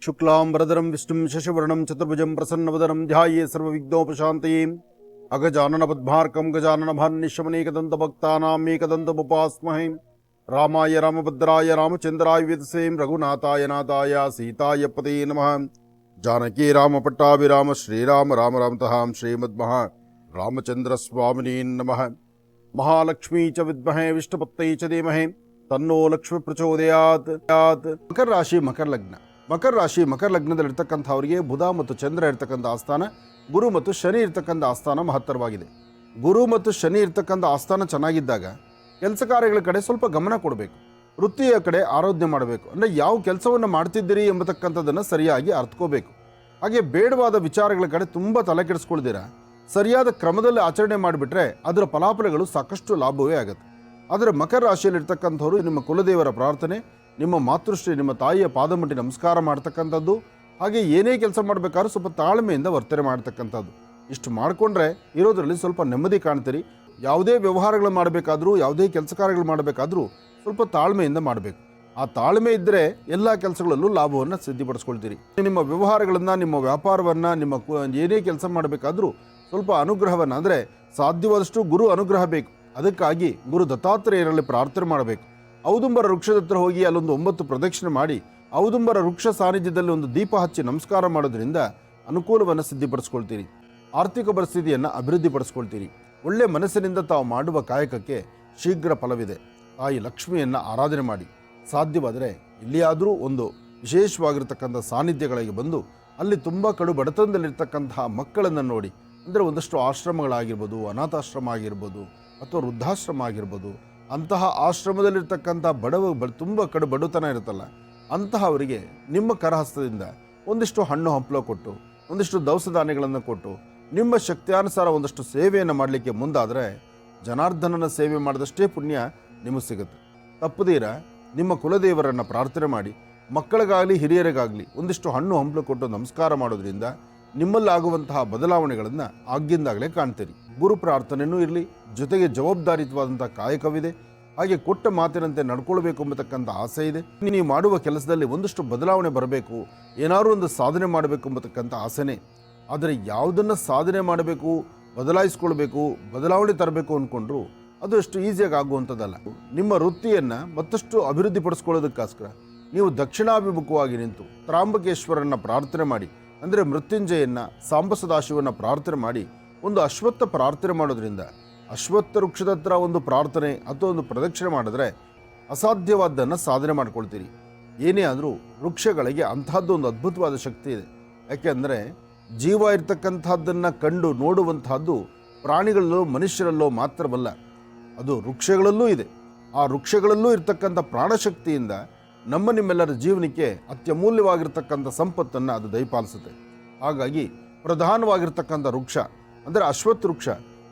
ಶುಕ್ಲಾಂಬರಧರಂ ವಿಷ್ಣುಂ ಶಶಿವರ್ಣಂ ಚತುರ್ಭುಜಂ ಪ್ರಸನ್ನವದನಂ ಧ್ಯಾಯೇ ಸರ್ವವಿಘ್ನೋಪಶಾಂತಯೇ ಅಗಜಾನನ ಪದ್ಮಾರ್ಕಂ ಗಜಾನನ ಭಾನ್ನಿಶಮನೇಕದಂತಭಕ್ತಾನಾಂ ಏಕದಂತಮುಪಾಸ್ಮಹೇ ರಾಮಾಯ ರಾಮಭದ್ರಾಯ ರಾಮಚಂದ್ರಾಯ ವೇದಸೇ ರಘುನಾಥಾಯ ನಾಥಾಯ ಸೀತಾಯ ಪದೇ ನಮಃ ಜಾನಕಿ ರಾಮ ಪಟ್ಟಾಭಿರಾಮ ಶ್ರೀರಾಮ ರಾಮ ರಾಮತಃ ಶ್ರೀಮದ್ಮಃ ರಾಮಚಂದ್ರ ಸ್ವಾಮಿನೇ ನಮಃ ಮಹಾಲಕ್ಷ್ಮೀ ಚ ವಿದ್ಮಹೇ ವಿಷ್ಣುಪತ್ತೈ ಚ ಧೀಮಹಿ ತನ್ನೋ ಲಕ್ಷ್ಮಿ ಪ್ರಚೋದಯಾತ್. ಮಕರ ರಾಶಿ ಮಕರ ಲಗ್ನ. ಮಕರ ರಾಶಿ ಮಕರ ಲಗ್ನದಲ್ಲಿರ್ತಕ್ಕಂಥವರಿಗೆ ಬುಧ ಮತ್ತು ಚಂದ್ರ ಇರ್ತಕ್ಕಂಥ ಆಸ್ಥಾನ, ಗುರು ಮತ್ತು ಶನಿ ಇರ್ತಕ್ಕಂಥ ಆಸ್ಥಾನ ಮಹತ್ತರವಾಗಿದೆ. ಗುರು ಮತ್ತು ಶನಿ ಇರ್ತಕ್ಕಂಥ ಆಸ್ಥಾನ ಚೆನ್ನಾಗಿದ್ದಾಗ ಕೆಲಸ ಕಾರ್ಯಗಳ ಕಡೆ ಸ್ವಲ್ಪ ಗಮನ ಕೊಡಬೇಕು. ವೃತ್ತಿಯ ಕಡೆ ಆರಾಧನೆ ಮಾಡಬೇಕು. ಅಂದರೆ ಯಾವ ಕೆಲಸವನ್ನು ಮಾಡ್ತಿದ್ದೀರಿ ಎಂಬತಕ್ಕಂಥದ್ದನ್ನು ಸರಿಯಾಗಿ ಅರ್ಥಕೋಬೇಕು. ಹಾಗೆ ಬೇಡವಾದ ವಿಚಾರಗಳ ಕಡೆ ತುಂಬ ತಲೆ ಕೆಡಿಸ್ಕೊಳ್ದಿರ ಸರಿಯಾದ ಕ್ರಮದಲ್ಲಿ ಆಚರಣೆ ಮಾಡಿಬಿಟ್ರೆ ಅದರ ಫಲಾಫಲಗಳು ಸಾಕಷ್ಟು ಲಾಭವೇ ಆಗುತ್ತೆ. ಆದರೆ ಮಕರ ರಾಶಿಯಲ್ಲಿರ್ತಕ್ಕಂಥವ್ರು ನಿಮ್ಮ ಕುಲದೇವರ ಪ್ರಾರ್ಥನೆ, ನಿಮ್ಮ ಮಾತೃಶ್ರೀ ನಿಮ್ಮ ತಾಯಿಯ ಪಾದ ಮುಟ್ಟಿ ನಮಸ್ಕಾರ ಮಾಡ್ತಕ್ಕಂಥದ್ದು, ಹಾಗೆ ಏನೇ ಕೆಲಸ ಮಾಡಬೇಕಾದ್ರೂ ಸ್ವಲ್ಪ ತಾಳ್ಮೆಯಿಂದ ವರ್ತನೆ ಮಾಡ್ತಕ್ಕಂಥದ್ದು, ಇಷ್ಟು ಮಾಡಿಕೊಂಡ್ರೆ ಇರೋದರಲ್ಲಿ ಸ್ವಲ್ಪ ನೆಮ್ಮದಿ ಕಾಣ್ತೀರಿ. ಯಾವುದೇ ವ್ಯವಹಾರಗಳು ಮಾಡಬೇಕಾದ್ರೂ ಯಾವುದೇ ಕೆಲಸ ಕಾರ್ಯಗಳು ಮಾಡಬೇಕಾದ್ರೂ ಸ್ವಲ್ಪ ತಾಳ್ಮೆಯಿಂದ ಮಾಡಬೇಕು. ಆ ತಾಳ್ಮೆ ಇದ್ದರೆ ಎಲ್ಲ ಕೆಲಸಗಳಲ್ಲೂ ಲಾಭವನ್ನು ಸಿದ್ಧಪಡಿಸ್ಕೊಳ್ತೀರಿ. ನಿಮ್ಮ ವ್ಯವಹಾರಗಳನ್ನು, ನಿಮ್ಮ ವ್ಯಾಪಾರವನ್ನು, ನಿಮ್ಮ ಏನೇ ಕೆಲಸ ಮಾಡಬೇಕಾದ್ರೂ ಸ್ವಲ್ಪ ಅನುಗ್ರಹವನ್ನು, ಅಂದರೆ ಸಾಧ್ಯವಾದಷ್ಟು ಗುರು ಅನುಗ್ರಹ ಬೇಕು. ಅದಕ್ಕಾಗಿ ಗುರು ದತ್ತಾತ್ರೇಯರಲ್ಲಿ ಪ್ರಾರ್ಥನೆ ಮಾಡಬೇಕು. ಔದುಂಬರ ವೃಕ್ಷದ ಹತ್ರ ಹೋಗಿ ಅಲ್ಲೊಂದು 9 ಪ್ರದಕ್ಷಿಣೆ ಮಾಡಿ ಔದುಂಬರ ವೃಕ್ಷ ಸಾನ್ನಿಧ್ಯದಲ್ಲಿ ಒಂದು ದೀಪ ಹಚ್ಚಿ ನಮಸ್ಕಾರ ಮಾಡೋದ್ರಿಂದ ಅನುಕೂಲವನ್ನು ಸಿದ್ಧಿಪಡಿಸ್ಕೊಳ್ತೀರಿ. ಆರ್ಥಿಕ ಪರಿಸ್ಥಿತಿಯನ್ನು ಅಭಿವೃದ್ಧಿಪಡಿಸ್ಕೊಳ್ತೀರಿ. ಒಳ್ಳೆ ಮನಸ್ಸಿನಿಂದ ತಾವು ಮಾಡುವ ಕಾಯಕಕ್ಕೆ ಶೀಘ್ರ ಫಲವಿದೆ. ತಾಯಿ ಲಕ್ಷ್ಮಿಯನ್ನು ಆರಾಧನೆ ಮಾಡಿ. ಸಾಧ್ಯವಾದರೆ ಎಲ್ಲಿಯಾದರೂ ಒಂದು ವಿಶೇಷವಾಗಿರ್ತಕ್ಕಂಥ ಸಾನ್ನಿಧ್ಯಗಳಿಗೆ ಬಂದು ಅಲ್ಲಿ ತುಂಬ ಕಡು ಬಡತನದಲ್ಲಿರ್ತಕ್ಕಂತಹ ಮಕ್ಕಳನ್ನು ನೋಡಿ, ಅಂದರೆ ಒಂದಷ್ಟು ಆಶ್ರಮಗಳಾಗಿರ್ಬೋದು, ಅನಾಥಾಶ್ರಮ ಆಗಿರ್ಬೋದು ಅಥವಾ ವೃದ್ಧಾಶ್ರಮ ಆಗಿರ್ಬೋದು, ಅಂತಹ ಆಶ್ರಮದಲ್ಲಿರ್ತಕ್ಕಂಥ ತುಂಬ ಕಡು ಬಡತನ ಇರುತ್ತಲ್ಲ, ಅಂತಹವರಿಗೆ ನಿಮ್ಮ ಕರಹಸ್ತದಿಂದ ಒಂದಿಷ್ಟು ಹಣ್ಣು ಹಂಪಲ ಕೊಟ್ಟು, ಒಂದಿಷ್ಟು ದವಸ ಧಾನ್ಯಗಳನ್ನು ಕೊಟ್ಟು, ನಿಮ್ಮ ಶಕ್ತಿಯಾನುಸಾರ ಒಂದಷ್ಟು ಸೇವೆಯನ್ನು ಮಾಡಲಿಕ್ಕೆ ಮುಂದಾದರೆ ಜನಾರ್ದನನ ಸೇವೆ ಮಾಡಿದಷ್ಟೇ ಪುಣ್ಯ ನಿಮಗೆ ಸಿಗುತ್ತೆ. ತಪ್ಪದೀರ ನಿಮ್ಮ ಕುಲದೇವರನ್ನು ಪ್ರಾರ್ಥನೆ ಮಾಡಿ, ಮಕ್ಕಳಿಗಾಗಲಿ ಹಿರಿಯರಿಗಾಗಲಿ ಒಂದಿಷ್ಟು ಹಣ್ಣು ಹಂಪಲು ಕೊಟ್ಟು ನಮಸ್ಕಾರ ಮಾಡೋದ್ರಿಂದ ನಿಮ್ಮಲ್ಲಾಗುವಂತಹ ಬದಲಾವಣೆಗಳನ್ನು ಆಗಿಂದಾಗಲೇ ಕಾಣ್ತೀರಿ. ಗುರು ಪ್ರಾರ್ಥನೆಯೂ ಇರಲಿ, ಜೊತೆಗೆ ಜವಾಬ್ದಾರಿಯುತವಾದಂಥ ಕಾಯಕವಿದೆ. ಹಾಗೆ ಕೊಟ್ಟ ಮಾತಿನಂತೆ ನಡ್ಕೊಳ್ಬೇಕು ಎಂಬತಕ್ಕಂಥ ಆಸೆ ಇದೆ. ನೀವು ಮಾಡುವ ಕೆಲಸದಲ್ಲಿ ಒಂದಷ್ಟು ಬದಲಾವಣೆ ಬರಬೇಕು, ಏನಾದರೂ ಒಂದು ಸಾಧನೆ ಮಾಡಬೇಕು ಎಂಬತಕ್ಕಂಥ ಆಸೆನೇ. ಆದರೆ ಯಾವುದನ್ನು ಸಾಧನೆ ಮಾಡಬೇಕು, ಬದಲಾಯಿಸ್ಕೊಳ್ಬೇಕು, ಬದಲಾವಣೆ ತರಬೇಕು ಅಂದ್ಕೊಂಡ್ರು ಅದು ಅಷ್ಟು ಈಸಿಯಾಗಿ ಆಗುವಂಥದ್ದಲ್ಲ. ನಿಮ್ಮ ವೃತ್ತಿಯನ್ನು ಮತ್ತಷ್ಟು ಅಭಿವೃದ್ಧಿಪಡಿಸ್ಕೊಳ್ಳೋದಕ್ಕೋಸ್ಕರ ನೀವು ದಕ್ಷಿಣಾಭಿಮುಖವಾಗಿ ನಿಂತು ತ್ರಾಂಬಕೇಶ್ವರನ್ನು ಪ್ರಾರ್ಥನೆ ಮಾಡಿ, ಅಂದರೆ ಮೃತ್ಯುಂಜಯನ್ನ, ಸಾಂಬ ಸದಾಶಿವನ ಪ್ರಾರ್ಥನೆ ಮಾಡಿ ಒಂದು ಅಶ್ವತ್ಥ ಪ್ರಾರ್ಥನೆ ಮಾಡೋದ್ರಿಂದ, ಅಶ್ವತ್ಥ ವೃಕ್ಷದ ಹತ್ರ ಒಂದು ಪ್ರಾರ್ಥನೆ ಅಥವಾ ಒಂದು ಪ್ರದಕ್ಷಿಣೆ ಮಾಡಿದ್ರೆ ಅಸಾಧ್ಯವಾದ್ದನ್ನು ಸಾಧನೆ ಮಾಡ್ಕೊಳ್ತೀರಿ. ಏನೇ ಆದರೂ ವೃಕ್ಷಗಳಿಗೆ ಅಂತಹದ್ದು ಒಂದು ಅದ್ಭುತವಾದ ಶಕ್ತಿ ಇದೆ. ಯಾಕೆಂದರೆ ಜೀವ ಇರ್ತಕ್ಕಂಥದ್ದನ್ನು ಕಂಡು ನೋಡುವಂತಹದ್ದು ಪ್ರಾಣಿಗಳಲ್ಲೋ ಮನುಷ್ಯರಲ್ಲೋ ಮಾತ್ರವಲ್ಲ, ಅದು ವೃಕ್ಷಗಳಲ್ಲೂ ಇದೆ. ಆ ವೃಕ್ಷಗಳಲ್ಲೂ ಇರ್ತಕ್ಕಂಥ ಪ್ರಾಣಶಕ್ತಿಯಿಂದ ನಮ್ಮ ನಿಮ್ಮೆಲ್ಲರ ಜೀವನಕ್ಕೆ ಅತ್ಯಮೂಲ್ಯವಾಗಿರ್ತಕ್ಕಂಥ ಸಂಪತ್ತನ್ನು ಅದು ದಯಪಾಲಿಸುತ್ತೆ. ಹಾಗಾಗಿ ಪ್ರಧಾನವಾಗಿರ್ತಕ್ಕಂಥ ವೃಕ್ಷ ಅಂದರೆ ಅಶ್ವತ್ಥ ವೃಕ್ಷ.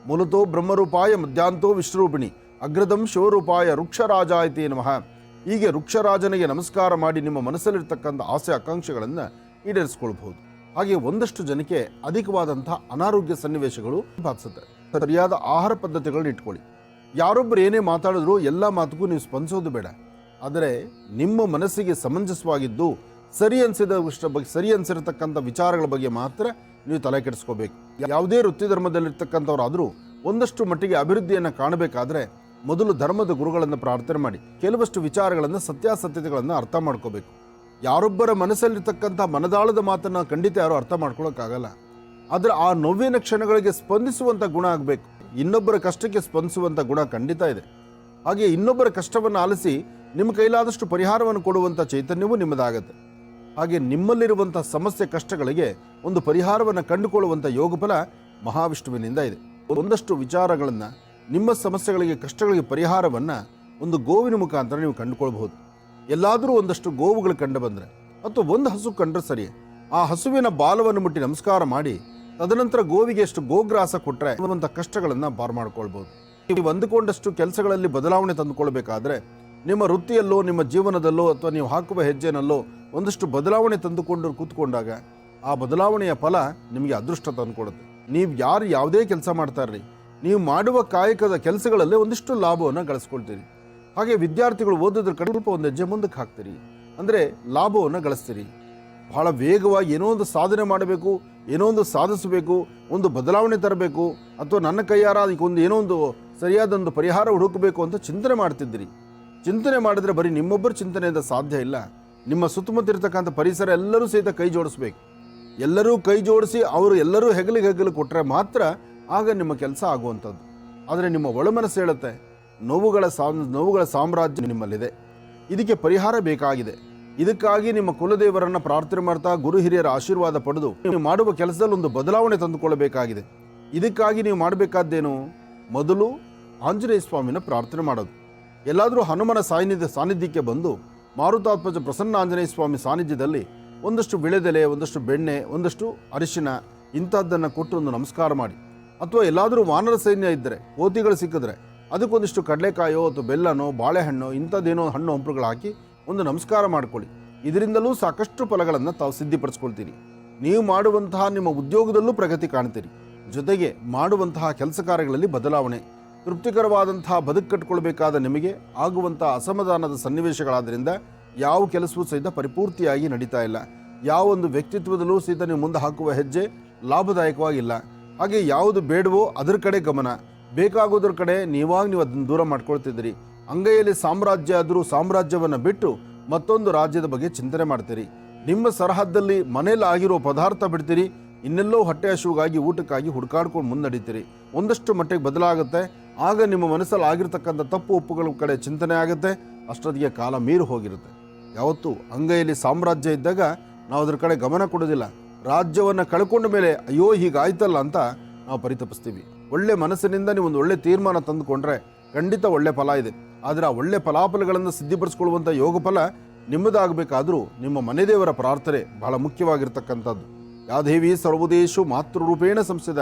ಮೂಲತೋ ಬ್ರಹ್ಮರೂಪಾಯ ಮಧ್ಯಾಂತೋ ವಿಷ್ಣುರೂಪಿಣಿ ಅಗ್ರದಂ ಶಿವರೂಪಾಯ ವೃಕ್ಷರಾಜಾಯತಿ ನಮಃ. ಹೀಗೆ ವೃಕ್ಷರಾಜನಿಗೆ ನಮಸ್ಕಾರ ಮಾಡಿ ನಿಮ್ಮ ಮನಸ್ಸಲ್ಲಿರ್ತಕ್ಕಂಥ ಆಸೆ ಆಕಾಂಕ್ಷೆಗಳನ್ನು ಈಡೇರಿಸ್ಕೊಳ್ಬಹುದು. ಹಾಗೆ ಒಂದಷ್ಟು ಜನಕ್ಕೆ ಅಧಿಕವಾದಂಥ ಅನಾರೋಗ್ಯ ಸನ್ನಿವೇಶಗಳು ಬಾಧಿಸುತ್ತೆ. ಸರಿಯಾದ ಆಹಾರ ಪದ್ಧತಿಗಳನ್ನ ಇಟ್ಕೊಳ್ಳಿ. ಯಾರೊಬ್ಬರು ಏನೇ ಮಾತಾಡಿದ್ರು ಎಲ್ಲ ಮಾತುಗೂ ನೀವು ಸ್ಪಂದಿಸೋದು ಬೇಡ. ಆದರೆ ನಿಮ್ಮ ಮನಸ್ಸಿಗೆ ಸಮಂಜಸವಾಗಿದ್ದು ಸರಿ ಅನಿಸಿರತಕ್ಕಂಥ ವಿಚಾರಗಳ ಬಗ್ಗೆ ಮಾತ್ರ ನೀವು ತಲೆ ಕೆಡಿಸ್ಕೋಬೇಕು. ಯಾವುದೇ ವೃತ್ತಿ ಧರ್ಮದಲ್ಲಿರ್ತಕ್ಕಂಥವರಾದರೂ ಒಂದಷ್ಟು ಮಟ್ಟಿಗೆ ಅಭಿವೃದ್ಧಿಯನ್ನು ಕಾಣಬೇಕಾದ್ರೆ ಮೊದಲು ಧರ್ಮದ ಗುರುಗಳನ್ನು ಪ್ರಾರ್ಥನೆ ಮಾಡಿ ಕೆಲವಷ್ಟು ವಿಚಾರಗಳನ್ನು, ಸತ್ಯಾಸತ್ಯತೆಗಳನ್ನು ಅರ್ಥ ಮಾಡ್ಕೋಬೇಕು. ಯಾರೊಬ್ಬರ ಮನಸ್ಸಲ್ಲಿರ್ತಕ್ಕಂಥ ಮನದಾಳದ ಮಾತನ್ನು ಖಂಡಿತ ಯಾರು ಅರ್ಥ ಮಾಡ್ಕೊಳ್ಳೋಕ್ಕಾಗಲ್ಲ. ಆದರೆ ಆ ನೋವಿನ ಕ್ಷಣಗಳಿಗೆ ಸ್ಪಂದಿಸುವಂಥ ಗುಣ ಆಗಬೇಕು. ಇನ್ನೊಬ್ಬರ ಕಷ್ಟಕ್ಕೆ ಸ್ಪಂದಿಸುವಂಥ ಗುಣ ಖಂಡಿತ ಇದೆ. ಹಾಗೆ ಇನ್ನೊಬ್ಬರ ಕಷ್ಟವನ್ನು ಆಲಿಸಿ ನಿಮ್ಮ ಕೈಲಾದಷ್ಟು ಪರಿಹಾರವನ್ನು ಕೊಡುವಂಥ ಚೈತನ್ಯವೂ ನಿಮ್ಮದಾಗತ್ತೆ. ಹಾಗೆ ನಿಮ್ಮಲ್ಲಿರುವಂಥ ಸಮಸ್ಯೆ ಕಷ್ಟಗಳಿಗೆ ಒಂದು ಪರಿಹಾರವನ್ನು ಕಂಡುಕೊಳ್ಳುವಂಥ ಯೋಗಫಲ ಮಹಾವಿಷ್ಣುವಿನಿಂದ ಇದೆ. ಒಂದಷ್ಟು ವಿಚಾರಗಳನ್ನು, ನಿಮ್ಮ ಸಮಸ್ಯೆಗಳಿಗೆ, ಕಷ್ಟಗಳಿಗೆ ಪರಿಹಾರವನ್ನು ಒಂದು ಗೋವಿನ ಮುಖಾಂತರ ನೀವು ಕಂಡುಕೊಳ್ಬಹುದು. ಎಲ್ಲಾದರೂ ಒಂದಷ್ಟು ಗೋವುಗಳು ಕಂಡು ಬಂದರೆ ಅಥವಾ ಒಂದು ಹಸು ಕಂಡ್ರೆ ಸರಿ, ಆ ಹಸುವಿನ ಬಾಲವನ್ನು ಮುಟ್ಟಿ ನಮಸ್ಕಾರ ಮಾಡಿ ತದನಂತರ ಗೋವಿಗೆ ಎಷ್ಟು ಗೋಗ್ರಾಸ ಕೊಟ್ಟರೆ ಇರುವಂಥ ಕಷ್ಟಗಳನ್ನು ಪಾರು ಮಾಡ್ಕೊಳ್ಬೋದು. ನೀವು ಅಂದುಕೊಂಡಷ್ಟು ಕೆಲಸಗಳಲ್ಲಿ ಬದಲಾವಣೆ ತಂದುಕೊಳ್ಬೇಕಾದ್ರೆ ನಿಮ್ಮ ವೃತ್ತಿಯಲ್ಲೋ, ನಿಮ್ಮ ಜೀವನದಲ್ಲೋ ಅಥವಾ ನೀವು ಹಾಕುವ ಹೆಜ್ಜೆನಲ್ಲೋ ಒಂದಷ್ಟು ಬದಲಾವಣೆ ತಂದುಕೊಂಡು ಕೂತ್ಕೊಂಡಾಗ ಆ ಬದಲಾವಣೆಯ ಫಲ ನಿಮಗೆ ಅದೃಷ್ಟ ತಂದುಕೊಡುತ್ತೆ. ನೀವು ಯಾವುದೇ ಕೆಲಸ ಮಾಡ್ತಾ ಇರ್ರಿ, ನೀವು ಮಾಡುವ ಕಾಯಕದ ಕೆಲಸಗಳಲ್ಲೇ ಒಂದಿಷ್ಟು ಲಾಭವನ್ನು ಗಳಿಸ್ಕೊಳ್ತೀರಿ. ಹಾಗೆ ವಿದ್ಯಾರ್ಥಿಗಳು ಓದೋದ್ರ ಕಡೆ ಸ್ವಲ್ಪ ಒಂದು ಹೆಜ್ಜೆ ಮುಂದಕ್ಕೆ ಹಾಕ್ತೀರಿ, ಅಂದರೆ ಲಾಭವನ್ನು ಗಳಿಸ್ತೀರಿ. ಬಹಳ ವೇಗವಾಗಿ ಏನೋ ಒಂದು ಸಾಧನೆ ಮಾಡಬೇಕು, ಏನೋ ಒಂದು ಸಾಧಿಸಬೇಕು, ಒಂದು ಬದಲಾವಣೆ ತರಬೇಕು, ಅಥವಾ ನನ್ನ ಕೈಯಾರ ಅದಕ್ಕೊಂದು ಏನೋ ಒಂದು ಸರಿಯಾದೊಂದು ಪರಿಹಾರ ಹುಡುಕಬೇಕು ಅಂತ ಚಿಂತನೆ ಮಾಡ್ತಿದ್ದೀರಿ. ಚಿಂತನೆ ಮಾಡಿದ್ರೆ ಬರೀ ನಿಮ್ಮೊಬ್ಬರ ಚಿಂತನೆಯಿಂದ ಸಾಧ್ಯ ಇಲ್ಲ. ನಿಮ್ಮ ಸುತ್ತಮುತ್ತ ಇರತಕ್ಕಂಥ ಪರಿಸರ ಎಲ್ಲರೂ ಸಹಿತ ಕೈ ಜೋಡಿಸ್ಬೇಕು. ಎಲ್ಲರೂ ಕೈ ಜೋಡಿಸಿ ಅವರು ಎಲ್ಲರೂ ಹೆಗಲಿಗೆ ಹೆಗಲು ಕೊಟ್ಟರೆ ಮಾತ್ರ ಆಗ ನಿಮ್ಮ ಕೆಲಸ ಆಗುವಂಥದ್ದು. ಆದರೆ ನಿಮ್ಮ ಒಳಮನಸ್ಸು ಹೇಳುತ್ತೆ ನೋವುಗಳ ಸಾಮ್ರಾಜ್ಯ ನಿಮ್ಮಲ್ಲಿದೆ, ಇದಕ್ಕೆ ಪರಿಹಾರ ಬೇಕಾಗಿದೆ. ಇದಕ್ಕಾಗಿ ನಿಮ್ಮ ಕುಲದೇವರನ್ನು ಪ್ರಾರ್ಥನೆ ಮಾಡ್ತಾ ಗುರು ಹಿರಿಯರ ಆಶೀರ್ವಾದ ಪಡೆದು ನೀವು ಮಾಡುವ ಕೆಲಸದಲ್ಲಿ ಒಂದು ಬದಲಾವಣೆ ತಂದುಕೊಳ್ಳಬೇಕಾಗಿದೆ. ಇದಕ್ಕಾಗಿ ನೀವು ಮಾಡಬೇಕಾದ್ದೇನು? ಮೊದಲು ಆಂಜನೇಯ ಸ್ವಾಮಿನ ಪ್ರಾರ್ಥನೆ ಮಾಡೋದು. ಎಲ್ಲಾದರೂ ಹನುಮನ ಸಾನ್ನಿಧ್ಯಕ್ಕೆ ಬಂದು ಮಾರುತಾತ್ಮಜ ಪ್ರಸನ್ನ ಆಂಜನೇಯ ಸ್ವಾಮಿ ಸಾನ್ನಿಧ್ಯದಲ್ಲಿ ಒಂದಷ್ಟು ವಿಳೆದೆಲೆ, ಒಂದಷ್ಟು ಬೆಣ್ಣೆ, ಒಂದಷ್ಟು ಅರಿಶಿನ ಇಂಥದ್ದನ್ನು ಕೊಟ್ಟು ಒಂದು ನಮಸ್ಕಾರ ಮಾಡಿ. ಅಥವಾ ಎಲ್ಲಾದರೂ ವಾನರ ಸೈನ್ಯ ಇದ್ದರೆ, ಕೋತಿಗಳು ಸಿಕ್ಕಿದ್ರೆ ಅದಕ್ಕೊಂದಿಷ್ಟು ಕಡಲೆಕಾಯೋ ಅಥವಾ ಬೆಲ್ಲನೋ ಬಾಳೆಹಣ್ಣು ಇಂಥದ್ದೇನೋ ಹಣ್ಣು ಹಂಪುಗಳು ಹಾಕಿ ಒಂದು ನಮಸ್ಕಾರ ಮಾಡ್ಕೊಳ್ಳಿ. ಇದರಿಂದಲೂ ಸಾಕಷ್ಟು ಫಲಗಳನ್ನು ತಾವು ಸಿದ್ಧಿಪಡಿಸ್ಕೊಳ್ತೀರಿ. ನೀವು ಮಾಡುವಂತಹ ನಿಮ್ಮ ಉದ್ಯೋಗದಲ್ಲೂ ಪ್ರಗತಿ ಕಾಣ್ತೀರಿ. ಜೊತೆಗೆ ಮಾಡುವಂತಹ ಕೆಲಸ ಕಾರ್ಯಗಳಲ್ಲಿ ಬದಲಾವಣೆ, ತೃಪ್ತಿಕರವಾದಂತಹ ಬದುಕು ಕಟ್ಟಿಕೊಳ್ಬೇಕಾದ ನಿಮಗೆ ಆಗುವಂತಹ ಅಸಮಾಧಾನದ ಸನ್ನಿವೇಶಗಳಾದ್ದರಿಂದ ಯಾವ ಕೆಲಸವೂ ಸಹಿತ ಪರಿಪೂರ್ತಿಯಾಗಿ ನಡೀತಾ ಇಲ್ಲ. ಯಾವ ಒಂದು ವ್ಯಕ್ತಿತ್ವದಲ್ಲೂ ಸಹಿತ ನೀವು ಮುಂದೆ ಹಾಕುವ ಹೆಜ್ಜೆ ಲಾಭದಾಯಕವಾಗಿಲ್ಲ. ಹಾಗೆ ಯಾವುದು ಬೇಡವೋ ಅದರ ಕಡೆ ಗಮನ, ಬೇಕಾಗೋದ್ರ ಕಡೆ ನೀವು ಅದನ್ನು ದೂರ ಮಾಡ್ಕೊಳ್ತಿದ್ದೀರಿ. ಅಂಗೈಯಲ್ಲಿ ಸಾಮ್ರಾಜ್ಯ ಆದರೂ ಸಾಮ್ರಾಜ್ಯವನ್ನು ಬಿಟ್ಟು ಮತ್ತೊಂದು ರಾಜ್ಯದ ಬಗ್ಗೆ ಚಿಂತನೆ ಮಾಡ್ತೀರಿ. ನಿಮ್ಮ ಸರಹದ್ದಲ್ಲಿ ಮನೆಯಲ್ಲಿ ಆಗಿರೋ ಪದಾರ್ಥ ಬಿಡ್ತೀರಿ, ಇನ್ನೆಲ್ಲೋ ಹೊಟ್ಟೆ ಹಸುವಾಗಿ ಊಟಕ್ಕಾಗಿ ಹುಡುಕಾಡ್ಕೊಂಡು ಮುನ್ನಡೀತೀರಿ. ಒಂದಷ್ಟು ಮಟ್ಟಿಗೆ ಬದಲಾಗುತ್ತೆ. ಆಗ ನಿಮ್ಮ ಮನಸ್ಸಲ್ಲಿ ಆಗಿರ್ತಕ್ಕಂಥ ತಪ್ಪು ಒಪ್ಪುಗಳ ಕಡೆ ಚಿಂತನೆ ಆಗುತ್ತೆ. ಅಷ್ಟೊತ್ತಿಗೆ ಕಾಲ ಮೀರಿ ಹೋಗಿರುತ್ತೆ. ಯಾವತ್ತೂ ಅಂಗೈಯಲ್ಲಿ ಸಾಮ್ರಾಜ್ಯ ಇದ್ದಾಗ ನಾವು ಅದ್ರ ಕಡೆ ಗಮನ ಕೊಡೋದಿಲ್ಲ. ರಾಜ್ಯವನ್ನು ಕಳ್ಕೊಂಡ ಮೇಲೆ ಅಯ್ಯೋ ಹೀಗಾಯ್ತಲ್ಲ ಅಂತ ನಾವು ಪರಿತಪಿಸ್ತೀವಿ. ಒಳ್ಳೆ ಮನಸ್ಸಿನಿಂದ ನೀವು ಒಂದು ಒಳ್ಳೆ ತೀರ್ಮಾನ ತಂದುಕೊಂಡ್ರೆ ಖಂಡಿತ ಒಳ್ಳೆ ಫಲ ಇದೆ. ಆದರೆ ಆ ಒಳ್ಳೆ ಫಲಾಫಲಗಳನ್ನು ಸಿದ್ಧಿಪಡಿಸ್ಕೊಳ್ಳುವಂಥ ಯೋಗ ಫಲ ನಿಮ್ಮದಾಗಬೇಕಾದ್ರೂ ನಿಮ್ಮ ಮನೆದೇವರ ಪ್ರಾರ್ಥನೆ ಬಹಳ ಮುಖ್ಯವಾಗಿರ್ತಕ್ಕಂಥದ್ದು. ಯಾ ದೇವಿ ಸರ್ವದೇಶು ಮಾತೃರೂಪೇಣ ಸಂಸ್ಥಿತ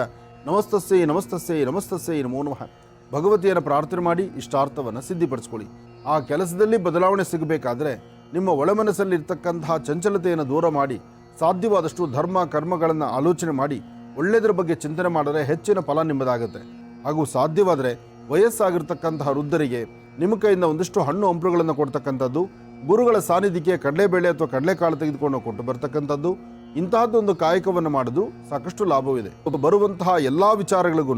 ನಮಸ್ತಸ್ಸೈ ನಮಸ್ತಸ್ಸೈ ನಮಸ್ತಸ್ಸೈ ನಮೋ ನಮಃ. ಭಗವತಿಯನ್ನು ಪ್ರಾರ್ಥನೆ ಮಾಡಿ ಇಷ್ಟಾರ್ಥವನ್ನು ಸಿದ್ಧಿಪಡಿಸ್ಕೊಳ್ಳಿ. ಆ ಕೆಲಸದಲ್ಲಿ ಬದಲಾವಣೆ ಸಿಗಬೇಕಾದ್ರೆ ನಿಮ್ಮ ಒಳಮನಸ್ಸಲ್ಲಿ ಇರ್ತಕ್ಕಂತಹ ಚಂಚಲತೆಯನ್ನು ದೂರ ಮಾಡಿ ಸಾಧ್ಯವಾದಷ್ಟು ಧರ್ಮ ಕರ್ಮಗಳನ್ನು ಆಲೋಚನೆ ಮಾಡಿ ಒಳ್ಳೆಯದರ ಬಗ್ಗೆ ಚಿಂತನೆ ಮಾಡಿದ್ರೆ ಹೆಚ್ಚಿನ ಫಲ ನಿಮ್ಮದಾಗುತ್ತೆ. ಹಾಗೂ ಸಾಧ್ಯವಾದರೆ ವಯಸ್ಸಾಗಿರ್ತಕ್ಕಂತಹ ವೃದ್ಧರಿಗೆ ನಿಮ್ಮ ಕೈಯಿಂದ ಒಂದಿಷ್ಟು ಹಣ್ಣು ಹಂಪಲುಗಳನ್ನು ಕೊಡ್ತಕ್ಕಂಥದ್ದು, ಗುರುಗಳ ಸಾನ್ನಿಧ್ಯಕ್ಕೆ ಕಡಲೆಬೇಳೆ ಅಥವಾ ಕಡಲೆಕಾಳು ತೆಗೆದುಕೊಂಡು ಕೊಟ್ಟು ಬರ್ತಕ್ಕಂಥದ್ದು, ಇಂತಹದ್ದೊಂದು ಕಾಯಕವನ್ನು ಮಾಡೋದು ಸಾಕಷ್ಟು ಲಾಭವಿದೆ. ಬರುವಂತಹ ಎಲ್ಲ ವಿಚಾರಗಳಿಗೂ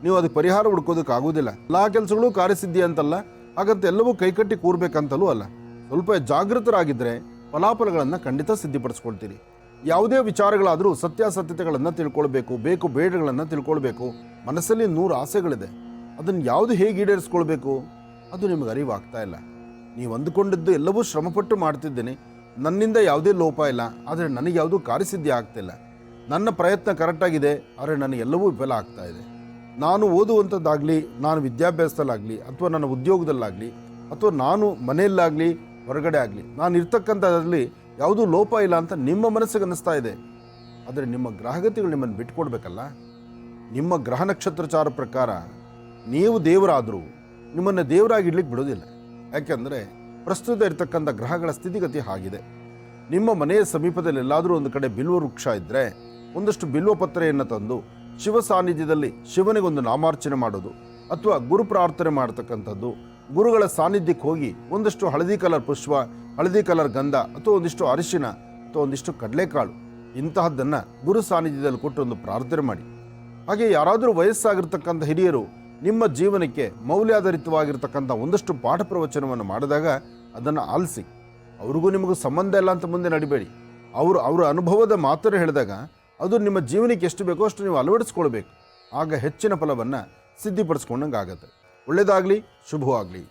ನೀವು ಅದಕ್ಕೆ ಪರಿಹಾರ ಹುಡ್ಕೋದಕ್ಕಾಗೋದಿಲ್ಲ. ಎಲ್ಲ ಕೆಲಸಗಳು ಕಾರ್ಯಸಿದ್ಧಿ ಅಂತಲ್ಲ, ಹಾಗಂತ ಎಲ್ಲವೂ ಕೈಕಟ್ಟಿ ಕೂರ್ಬೇಕಂತಲೂ ಅಲ್ಲ. ಸ್ವಲ್ಪ ಜಾಗೃತರಾಗಿದ್ದರೆ ಫಲಾಫಲಗಳನ್ನು ಖಂಡಿತ ಸಿದ್ಧಿಪಡಿಸ್ಕೊಳ್ತೀರಿ. ಯಾವುದೇ ವಿಚಾರಗಳಾದರೂ ಸತ್ಯಾಸತ್ಯತೆಗಳನ್ನು ತಿಳ್ಕೊಳ್ಬೇಕು, ಬೇಕು ಬೇಡಗಳನ್ನು ತಿಳ್ಕೊಳ್ಬೇಕು. ಮನಸ್ಸಲ್ಲಿ 100 ಆಸೆಗಳಿದೆ, ಅದನ್ನು ಯಾವುದು ಹೇಗೆ ಈಡೇರಿಸ್ಕೊಳ್ಬೇಕು ಅದು ನಿಮಗೆ ಅರಿವಾಗ್ತಾ ಇಲ್ಲ. ನೀವು ಅಂದುಕೊಂಡಿದ್ದು ಎಲ್ಲವೂ ಶ್ರಮಪಟ್ಟು ಮಾಡ್ತಿದ್ದೀನಿ, ನನ್ನಿಂದ ಯಾವುದೇ ಲೋಪ ಇಲ್ಲ, ಆದರೆ ನನಗೆ ಯಾವುದೂ ಕಾರ್ಯಸಿದ್ಧಿ ಆಗ್ತಿಲ್ಲ. ನನ್ನ ಪ್ರಯತ್ನ ಕರೆಕ್ಟಾಗಿದೆ, ಆದರೆ ನನಗೆಲ್ಲವೂ ವಿಫಲ ಆಗ್ತಾ ಇದೆ. ನಾನು ಓದುವಂಥದ್ದಾಗಲಿ, ನಾನು ವಿದ್ಯಾಭ್ಯಾಸದಲ್ಲಾಗಲಿ, ಅಥವಾ ನನ್ನ ಉದ್ಯೋಗದಲ್ಲಾಗಲಿ, ಅಥವಾ ನಾನು ಮನೆಯಲ್ಲಾಗಲಿ ಹೊರಗಡೆ ಆಗಲಿ, ನಾನು ಇರ್ತಕ್ಕಂಥದ್ರಲ್ಲಿ ಯಾವುದೂ ಲೋಪ ಇಲ್ಲ ಅಂತ ನಿಮ್ಮ ಮನಸ್ಸಿಗೆ ಅನ್ನಿಸ್ತಾ ಇದೆ. ಆದರೆ ನಿಮ್ಮ ಗ್ರಹಗತಿಗಳು ನಿಮ್ಮನ್ನು ಬಿಟ್ಕೊಡ್ಬೇಕಲ್ಲ. ನಿಮ್ಮ ಗ್ರಹ ನಕ್ಷತ್ರಚಾರ ಪ್ರಕಾರ ನೀವು ದೇವರಾದರೂ ನಿಮ್ಮನ್ನು ದೇವರಾಗಿಡ್ಲಿಕ್ಕೆ ಬಿಡೋದಿಲ್ಲ. ಯಾಕೆಂದರೆ ಪ್ರಸ್ತುತ ಇರತಕ್ಕಂಥ ಗ್ರಹಗಳ ಸ್ಥಿತಿಗತಿ ಆಗಿದೆ. ನಿಮ್ಮ ಮನೆಯ ಸಮೀಪದಲ್ಲಿ ಎಲ್ಲಾದರೂ ಒಂದು ಕಡೆ ಬಿಲ್ವ ವೃಕ್ಷ ಇದ್ದರೆ ಒಂದಷ್ಟು ಬಿಲ್ವ ಪತ್ರೆಯನ್ನು ತಂದು ಶಿವ ಸಾನ್ನಿಧ್ಯದಲ್ಲಿ ಶಿವನಿಗೊಂದು ನಾಮಾರ್ಚನೆ ಮಾಡೋದು, ಅಥವಾ ಗುರು ಪ್ರಾರ್ಥನೆ ಮಾಡ್ತಕ್ಕಂಥದ್ದು, ಗುರುಗಳ ಸಾನ್ನಿಧ್ಯಕ್ಕೆ ಹೋಗಿ ಒಂದಷ್ಟು ಹಳದಿ ಕಲರ್ ಪುಷ್ಪ, ಹಳದಿ ಕಲರ್ ಗಂಧ, ಅಥವಾ ಒಂದಿಷ್ಟು ಅರಿಶಿನ, ಅಥವಾ ಒಂದಿಷ್ಟು ಕಡಲೆಕಾಳು ಇಂತಹದ್ದನ್ನು ಗುರು ಸಾನ್ನಿಧ್ಯದಲ್ಲಿ ಕೊಟ್ಟು ಒಂದು ಪ್ರಾರ್ಥನೆ ಮಾಡಿ. ಹಾಗೆ ಯಾರಾದರೂ ವಯಸ್ಸಾಗಿರ್ತಕ್ಕಂಥ ಹಿರಿಯರು ನಿಮ್ಮ ಜೀವನಕ್ಕೆ ಮೌಲ್ಯಾಧಾರಿತವಾಗಿರ್ತಕ್ಕಂಥ ಒಂದಷ್ಟು ಪಾಠ ಪ್ರವಚನವನ್ನು ಮಾಡಿದಾಗ ಅದನ್ನು ಆಲಿಸಿ. ಅವ್ರಿಗೂ ನಿಮಗೂ ಸಂಬಂಧ ಇಲ್ಲ ಅಂತ ಮುಂದೆ ನಡಿಬೇಡಿ. ಅವರ ಅನುಭವದ ಮಾತನ್ನು ಹೇಳಿದಾಗ ಅದು ನಿಮ್ಮ ಜೀವನಕ್ಕೆ ಎಷ್ಟು ಬೇಕೋ ಅಷ್ಟು ನೀವು ಅಳವಡಿಸ್ಕೊಳ್ಬೇಕು. ಆಗ ಹೆಚ್ಚಿನ ಫಲವನ್ನು ಸಿದ್ಧಿಪಡಿಸ್ಕೊಂಡಂಗೆ ಆಗುತ್ತೆ. ಒಳ್ಳೆಯದಾಗಲಿ, ಶುಭವಾಗಲಿ.